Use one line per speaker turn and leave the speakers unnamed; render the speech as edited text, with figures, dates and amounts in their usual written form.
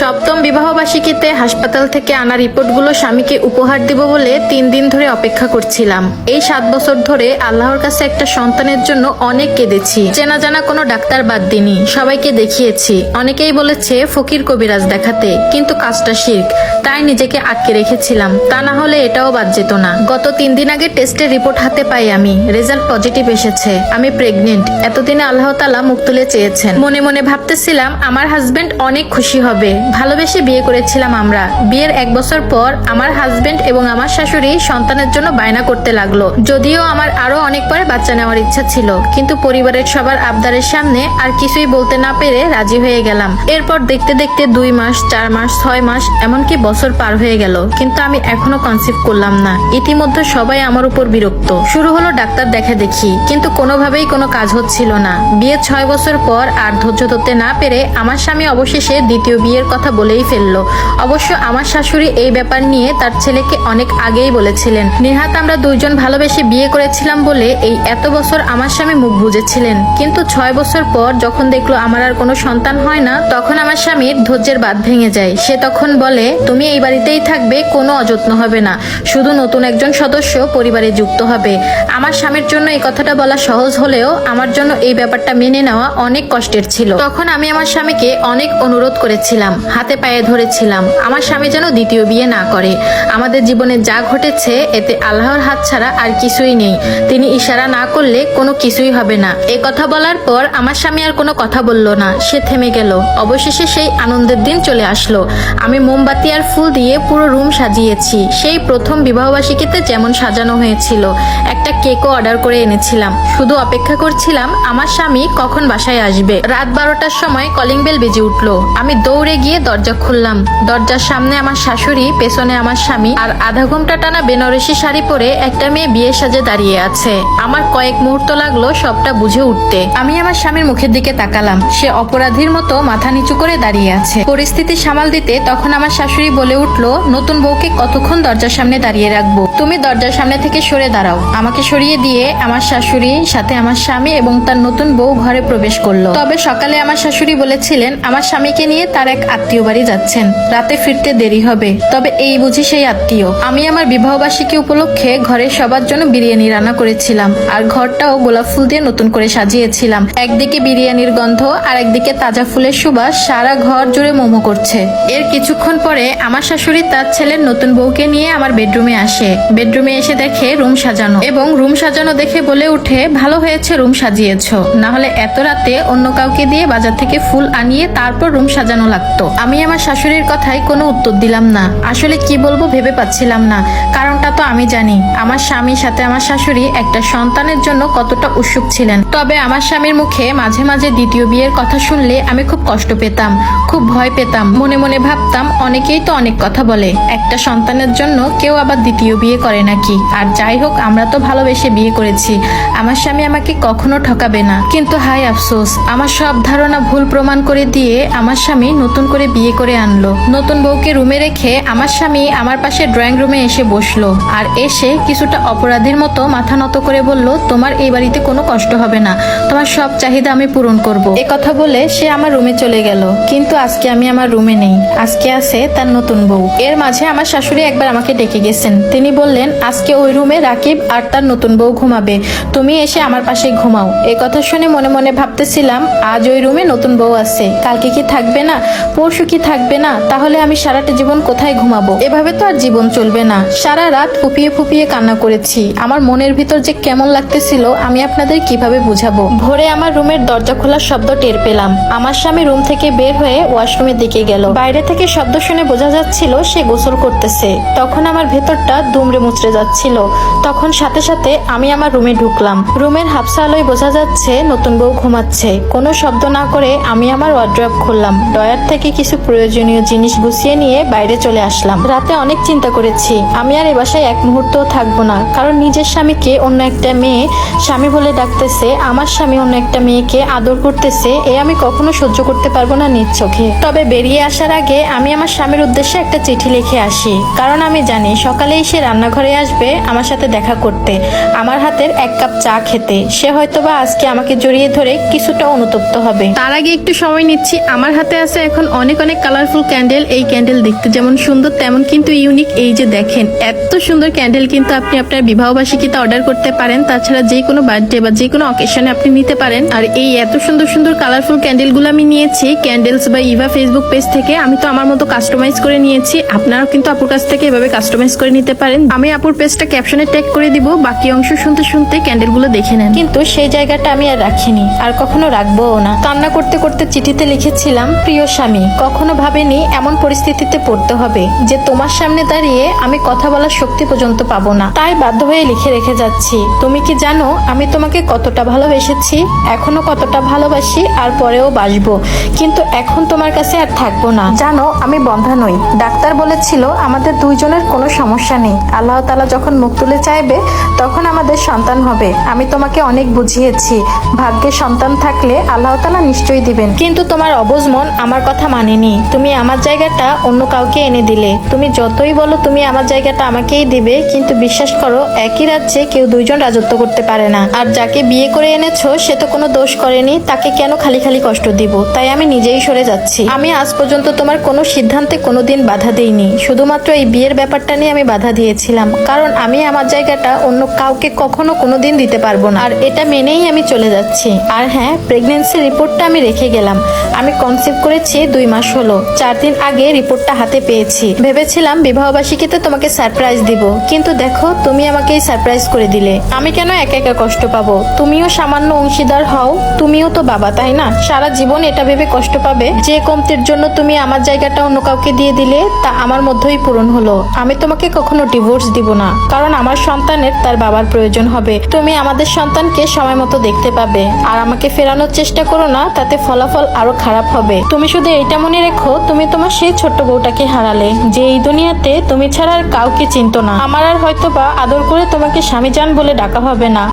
সপ্তম বিবাহবার্ষিকীতে হাসপাতাল থেকে আনা রিপোর্টগুলো স্বামীকে উপহার দিব বলে 3 দিন ধরে অপেক্ষা করছিলাম। এই 7 বছর ধরে আল্লাহর কাছে একটা সন্তানের জন্য অনেক কেঁদেছি। চেনা জানা কোনো ডাক্তার বাদ দিনি, সবাইকে দেখিয়েছি। অনেকেই বলেছে ফকির কবিরাজ দেখাতে, কিন্তু কাজটা শিরক, তাই নিজেকে আটকে রেখেছিলাম। তা না হলে এটাও বাদ যেত না। গত 3 দিন আগে টেস্টের রিপোর্ট হাতে পাই আমি। রেজাল্ট পজিটিভ এসেছে, আমি প্রেগনেন্ট। এতদিনে আল্লাহ তাআলা মুখ তুলে চেয়েছেন। মনে মনে ভাবতেছিলাম আমার হাজবেন্ড অনেক খুশি হবে। ভালোবেসে বিয়ে করেছিলাম আমরা। বিয়ের 1 বছর পর আমার হাজবেন্ড এবং আমার শাশুড়ি সন্তানের জন্য বায়না করতে লাগলো। যদিও আমার আরো অনেক পরে বাচ্চা নেওয়ার ইচ্ছা ছিল, কিন্তু পরিবারের সবার আবদারের সামনে আর কিছুই বলতে না পেরে রাজি হয়ে গেলাম। এরপর দেখতে দেখতে 2 মাস, 4 মাস, 6 মাস, এমনকি বছর পার হয়ে গেল, কিন্তু আমি এখনো কনসিভ করলাম না। ইতিমধ্যে সবাই আমার উপর বিরক্ত। শুরু হলো ডাক্তার দেখা দেখি, কিন্তু কোনোভাবেই কোনো কাজ হচ্ছিল না। বিয়ে 6 বছর পর আর ধৈর্য ধরতে না পেরে আমার স্বামী অবশেষে দ্বিতীয় বিয়ের কথা বলেই ফেললো। অবশ্য আমার শাশুড়ি এই ব্যাপার নিয়ে তার ছেলেকে অনেক আগেই বলেছিলেন। নেহাত আমরা 2 জন ভালোবেসে বিয়ে করেছিলাম বলে এই এত বছর আমার স্বামী মুখ বুজেছিলেন। কিন্তু 6 বছর পর যখন দেখলো আমার আর কোনো সন্তান হয় না, তখন আমার স্বামীর ধৈর্যের বাঁধ ভেঙে যায়। সে তখন বলে, তুমি এই বাড়িতেই থাকবে, কোনো অযত্ন হবে না, শুধু নতুন একজন সদস্য পরিবারে যুক্ত হবে। আমার স্বামীর জন্য এই কথাটা বলা সহজ হলেও আমার জন্য এই ব্যাপারটা মেনে নেওয়া অনেক কষ্টের ছিল। তখন আমি আমার স্বামীকে অনেক অনুরোধ করেছিলাম, হাতে পায়ে ধরেছিলাম আমার স্বামী যেন দ্বিতীয় বিয়ে না করে। আমাদের জীবনে যা ঘটেছে এতে আল্লাহর হাত ছাড়া আর কিছুই নেই। তিনি ইশারা না করলে কোনো কিছুই হবে না। এ কথা বলার পর আমার স্বামী আর কোনো কথা বলল না, সে থেমে গেল। অবশেষে সেই আনন্দের দিন চলে আসলো। আমি মোমবাতি আর ফুল দিয়ে পুরো রুম সাজিয়েছি, সেই প্রথম বিবাহবার্ষিকীতে যেমন সাজানো হয়েছিল। একটা কেকও অর্ডার করে এনেছিলাম। শুধু অপেক্ষা করছিলাম আমার স্বামী কখন বাসায় আসবে। রাত 12টার সময় কলিং বেল বেজে উঠলো। আমি দৌড়ে গিয়ে দরজা খুললাম। দরজার সামনে আমার শাশুড়ি, পেছনে আমার স্বামী, আর আধা ঘন্টা টানা বেনারসি শাড়ি পরে একটা মেয়ে বিয়ে সাজে দাঁড়িয়ে আছে। আমার কয়েক মুহূর্ত লাগলো সবটা বুঝে উঠতে। আমি আমার স্বামীর মুখের দিকে তাকালাম। সে অপরাধীর মতো মাথা নিচু করে দাঁড়িয়ে আছে। পরিস্থিতি সামাল দিতে তখন আমার শাশুড়ি বলে উঠলো, নতুন বউকে কতক্ষণ দরজার সামনে দাঁড়িয়ে রাখবো? তুমি দরজার সামনে থেকে সরে দাঁড়াও। আমাকে সরিয়ে দিয়ে আমার শাশুড়ি, সাথে আমার স্বামী এবং তার নতুন বউ ঘরে প্রবেশ করলো। তবে সকালে আমার শাশুড়ি বলেছিলেন আমার স্বামীকে নিয়ে তার এক আত্মীয় বাড়ি যাচ্ছেন, রাতে ফিরতে দেরি হবে। তবে এই বুঝি সেই আত্মীয়। আমি আমার বিবাহবার্ষিকী উপলক্ষে ঘরের সবার জন্য বিরিয়ানি রান্না করেছিলাম, আর ঘরটাও গোলাপ ফুল দিয়ে নতুন করে সাজিয়েছিলাম। একদিকে বিরিয়ানির গন্ধ আর একদিকে তাজা ফুলের সুবাস সারা ঘর জুড়ে মোমো করছে। এর কিছুক্ষণ পরে আমার শাশুড়ি তার ছেলের নতুন বউকে নিয়ে আমার বেডরুমে আসে। বেডরুমে এসে দেখে রুম সাজানো, এবং রুম সাজানো দেখে বলে উঠে, ভালো হয়েছে রুম সাজিয়েছো, না হলে এত রাতে অন্য কাউকে দিয়ে বাজার থেকে ফুল আনিয়ে তারপর রুম সাজানো লাগতো। আমি আমার শাশুড়ির কথায় কোনো উত্তর দিলাম না। আসলে কি বলবো ভেবে পাচ্ছিলাম না। কারণটা তো আমি জানি, আমার স্বামীর সাথে আমার শাশুড়ি একটা সন্তানের জন্য কতটা উৎসুক ছিলেন। তবে আমার স্বামীর মুখে মাঝে মাঝে দ্বিতীয় বিয়ের কথা শুনলে আমি খুব কষ্ট পেতাম, খুব ভয় পেতাম। মনে মনে ভাবতাম, অনেকেই তো অনেক কথা বলে, একটা সন্তানের জন্য কেউ আবার দ্বিতীয় বিয়ে করে নাকি? আর যাই হোক, আমরা তো ভালোবেসে বিয়ে করেছি, আমার স্বামী আমাকে কখনো ঠকাবে না। কিন্তু হায় আফসোস, আমার সব ধারণা ভুল প্রমাণ করে দিয়ে আমার স্বামী নতুন করে বিয়ে করে আনলো। নতুন বউকে রুমে রেখে আমার স্বামী আমার পাশে ড্রয়িং রুমে এসে বসলো, আর এসে কিছুটা অপরাধীর মতো মাথা নত করে বলল, তোমার এই বাড়িতে কোনো কষ্ট হবে না, তোমার সব চাহিদা আমি পূরণ করব। এ কথা বলে সে আমার রুমে চলে গেল। কিন্তু আজকে আমি আমার রুমে নেই, আজকে আছে তার নতুন বউ। এর মাঝে আমার শাশুড়ি একবার আমাকে ডেকে গেছেন। তিনি বললেন, আজকে ওই রুমে রাকিব আর তার নতুন বউ ঘুমাবে, তুমি এসে আমার পাশে ঘুমাও। এই কথা শুনে মনে মনে ভাবতেছিলাম, আজ ওই রুমে নতুন বউ আছে, কালকে কি থাকবে না, পরশু কি থাকবে না? তাহলে আমি সারাটা জীবন কোথায় ঘুমাবো? এভাবে তো আর জীবন চলবে না। সারা রাত ফুপিয়ে ফুপিয়ে কান্না করেছি। আমার মনের ভিতর যে কেমন লাগতেছিল আমি আপনাদের কিভাবে বুঝাবো। ভোরে আমার রুমের দরজা খোলার শব্দ টের পেলাম। আমার স্বামী রুম থেকে বের হয়ে ওয়াশরুমের দিকে গেল। বাইরে থেকে শব্দ শুনে বোঝা যাচ্ছিল সে গোসল করতেছে। তখন আমার ভেতরটা দুমড়ে মুচড়ে যাচ্ছিল। তখন সাথে সাথে আমি আমার রুমে ঢুকলাম। রুমের হাফসা আলোয় বোঝা যাচ্ছে নতুন বউ ঘুমাচ্ছে। কোনো শব্দ না করে আমি আমার ওয়ার্ড্রপ খুললাম। ড্রয়ার থেকে কিছু প্রয়োজনীয় জিনিস গুছিয়ে নিয়ে বাইরে চলে আসলাম। রাতে অনেক চিন্তা করেছি, আমি আর এ বাসায় এক মুহূর্তও থাকবো না। কারণ নিজের স্বামীকে অন্য একটা মেয়ে স্বামী বলে ডাকতেছে, আমার স্বামী অন্য একটা মেয়েকে আদর করতেছে, এ আমি কখনো সহ্য করতে পারবো না নিজ চোখে। তবে বেরিয়ে আসার আগে আমি আমার স্বামীর উদ্দেশ্যে একটা চিঠি লিখে আসি, কারণ আমি জানি সকালেই সে রান্নাঘরে আসবে আমার সাথে দেখা করতে, আমার হাতের 1 কাপ চা খেতে। সে হয়তোবা আজকে আমাকে জড়িয়ে ধরে কিছুটা অনুতপ্ত হবে। তার আগে একটু সময় নিচ্ছি, আমার হাতে আছে এখন অনেক অনেক কালারফুল ক্যান্ডেল। এই ক্যান্ডেল দেখতে যেমন সুন্দর তেমন কিন্তু ইউনিক। এই যে দেখেন এত সুন্দর ক্যান্ডেল কিন্তু আপনি আপনার বিবাহবার্ষিকীতে অর্ডার করতে পারেন। তাছাড়া যে কোনো বার্থডে বা যে কোনো অকেশনে আপনি নিতে পারেন। আর এই এত সুন্দর সুন্দর কালারফুল ক্যান্ডেলগুলো আমি নিয়েছি ক্যান্ডেলস বা ইভা ফেসবুক পেজ থেকে। আমি তো আমার মতো কাস্টমাইজ করে নিয়েছি, আপনারাও কিন্তু আপুর কাছ থেকে এভাবে কাস্টমাইজ করে নিতে পারেন। আমি আপুর পেজটা ক্যাপশনে ট্যাগ করে দিব, বাকি অংশ শুনতে শুনতে ক্যান্ডেলগুলো দেখে নেন। কিন্তু সেই জায়গাটা আমি আর রাখিনি, আর কখনো রাখবোও না। কান্না করতে করতে চিঠিতে লিখেছিলাম, প্রিয় স্বামী, কখনো ভাবিনি এমন পরিস্থিতিতে পড়তে হবে যে তোমার সামনে দাঁড়িয়ে আমি কথা বলার শক্তি পর্যন্ত পাবো না, তাই বাধ্য হয়ে লিখে রেখে যাচ্ছি। তুমি কি জানো আমি তোমাকে কতটা ভালোবেসেছি, এখনো কতটা ভালোবাসি, আর পরেও বাসবো, কিন্তু এখন তোমার কাছে আর থাকবো না। জানো আমি বন্ধা নই, ডাক্তার বলেছিল আমাদের দুইজনের কোনো সমস্যা নেই, আল্লাহ তাআলা যখন মুখ তুলে চাইবে তখন আমাদের সন্তান হবে। আমি তোমাকে অনেক বুঝিয়েছি, ভাগ্যে সন্তান থাকলে আল্লাহ তাআলা নিশ্চয়ই দিবেন, কিন্তু তোমার অবুঝ মন আমার কথা মানেনি। তুমি আমার জায়গাটা অন্য কাউকে এনে দিলে। তুমি যতই বলো তুমি আমার জায়গাটা আমাকেই দিবে, কিন্তু বিশ্বাস করো একই রাজ্যে কেউ দুইজন রাজত্ব করতে পারে না। আর যাকে বিয়ে করে এনেছো সে তো কোনো দোষ করেনি, তাকে কেন খালি খালি কষ্ট দিব? তাই আমি নিজেই সরে যাচ্ছি। আমি আজ পর্যন্ত তোমার কোনো সিদ্ধান্তে কোনোদিন বাধা দেইনি, শুধুমাত্র এই বিয়ের ব্যাপারটা নিয়ে আমি বাধা দিয়েছিলাম, কারণ আমি আমার জায়গাটা অন্য কাউকে কখনো কোনোদিন দিতে পারবো না। আর এটা মেনেই আমি চলে যাচ্ছি। আর হ্যাঁ, প্রেগন্যান্সি রিপোর্টটা আমি রেখে গেলাম। আমি কনসিভ করেছি 2 মাস হলো, 4 দিন আগে রিপোর্টটা হাতে পেয়েছি। ভেবেছিলাম বিবাহবার্ষিকীতে তোমাকে সারপ্রাইজ দিব, কিন্তু দেখো তুমি আমাকে সারপ্রাইজ করে দিলে। আমি কেন একা একা কষ্ট পাবো? তুমিও সামান্য অংশীদার হও, তুমিও তো বাবা, তাই না? সারা জীবন এটা ভেবে কষ্ট পাবে যে কমতির জন্য তুমি আমার জায়গাটা অন্য কাউকে দিয়ে দিলে, তা আমার মধ্যেই পূরণ হলো। আমি তোমাকে কখনো ডিভোর্স দিব না, কারণ আমার সন্তানের তার বাবার প্রয়োজন হবে। তুমি আমাদের সন্তানকে সময় মতো দেখতে পাবে। আর আমাকে ফেরানোর চেষ্টা করো না, তাতে ফলাফল আরো খারাপ হবে। তুমি শুধু এইটা মনে রেখো, তুমি তোমার সেই ছোট্ট বউটাকে হারালে, যে এই দুনিয়াতে তুমি ছাড়া আর কাউকে চিনতো না। আমার আর হয়তো বা আদর করে তোমাকে স্বামীজান বলে ডাকা হবে না।